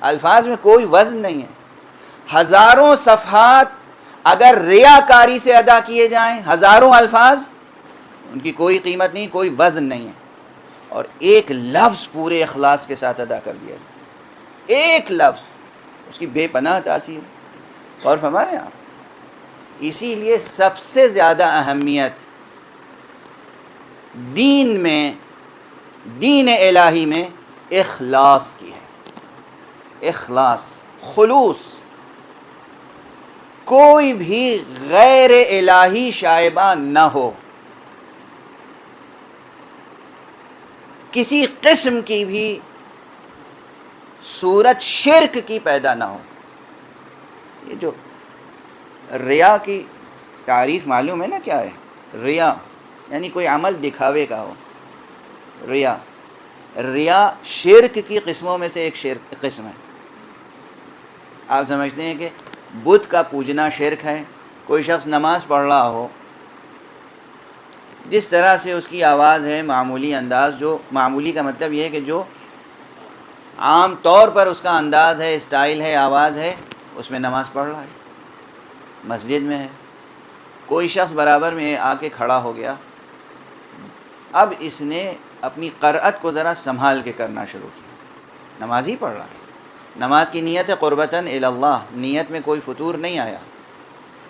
الفاظ میں کوئی وزن نہیں ہے۔ ہزاروں صفحات اگر ریاکاری سے ادا کیے جائیں، ہزاروں الفاظ، ان کی کوئی قیمت نہیں، کوئی وزن نہیں ہے۔ اور ایک لفظ پورے اخلاص کے ساتھ ادا کر دیا جائے، ایک لفظ، اس کی بے پناہ تاثیر۔ غور فرما رہے ہیں آپ؟ اسی لیے سب سے زیادہ اہمیت دین میں، دین الہی میں اخلاص کی ہے۔ اخلاص، خلوص، کوئی بھی غیر الہی شائبہ نہ ہو، کسی قسم کی بھی صورت شرک کی پیدا نہ ہو۔ یہ جو ریا کی تعریف معلوم ہے نا کیا ہے؟ ریا یعنی کوئی عمل دکھاوے کا ہو۔ ریا شرک کی قسموں میں سے ایک قسم ہے۔ آپ سمجھتے ہیں کہ بت کا پوجنا شرک ہے؟ کوئی شخص نماز پڑھ رہا ہو، جس طرح سے اس کی آواز ہے، معمولی انداز، جو معمولی کا مطلب یہ ہے کہ جو عام طور پر اس کا انداز ہے، اسٹائل ہے، آواز ہے، اس میں نماز پڑھ رہا ہے، مسجد میں ہے۔ کوئی شخص برابر میں آ کے کھڑا ہو گیا، اب اس نے اپنی قرأت کو ذرا سنبھال کے کرنا شروع کیا، نماز ہی پڑھ رہا ہے، نماز کی نیت ہے قربتاً الی اللہ، نیت میں کوئی فتور نہیں آیا،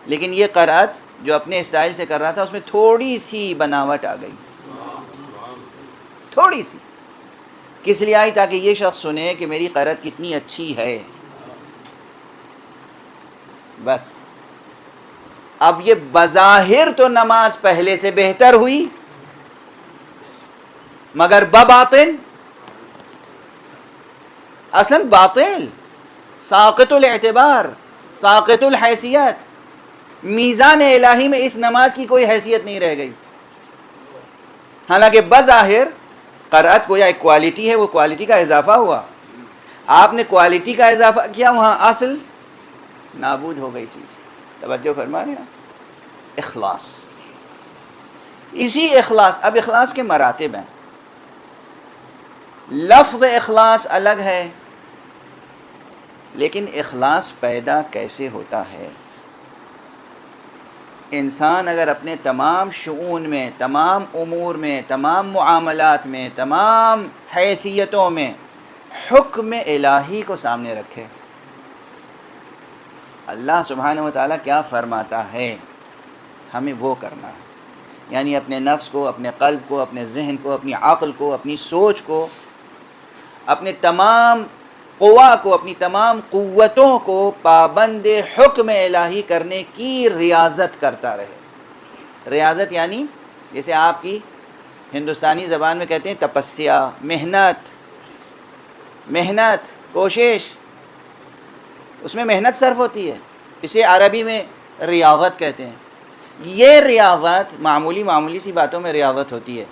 لیکن یہ قرأت جو اپنے اسٹائل سے کر رہا تھا اس میں تھوڑی سی بناوٹ آ گئی، تھوڑی سی۔ کس لیے آئی؟ تاکہ یہ شخص سنے کہ میری قرأت کتنی اچھی ہے، بس۔ اب یہ بظاہر تو نماز پہلے سے بہتر ہوئی، مگر بباطن اصلا باطل، ساقط الاعتبار، ساقط الحیثیت، میزان الہی میں اس نماز کی کوئی حیثیت نہیں رہ گئی۔ حالانکہ بظاہر قرأت گویا ایک کوالٹی ہے، وہ کوالٹی کا اضافہ ہوا، آپ نے کوالٹی کا اضافہ کیا، وہاں اصل نابود ہو گئی چیز۔ توجہ فرما رہے ہیں؟ اخلاص، اسی اخلاص، اب اخلاص کے مراتب ہیں۔ لفظ اخلاص الگ ہے، لیکن اخلاص پیدا کیسے ہوتا ہے؟ انسان اگر اپنے تمام شؤون میں، تمام امور میں، تمام معاملات میں، تمام حیثیتوں میں حکم الہی کو سامنے رکھے، اللہ سبحانہ وتعالیٰ کیا فرماتا ہے، ہمیں وہ کرنا ہے۔ یعنی اپنے نفس کو، اپنے قلب کو، اپنے ذہن کو، اپنی عقل کو، اپنی سوچ کو، اپنے تمام قوا کو، اپنی تمام قوتوں کو پابند حکم الہی کرنے کی ریاضت کرتا رہے۔ ریاضت یعنی جیسے آپ کی ہندوستانی زبان میں کہتے ہیں تپسیا، محنت، کوشش، اس میں محنت صرف ہوتی ہے، اسے عربی میں ریاضت کہتے ہیں۔ یہ ریاضت معمولی سی باتوں میں ریاضت ہوتی ہے،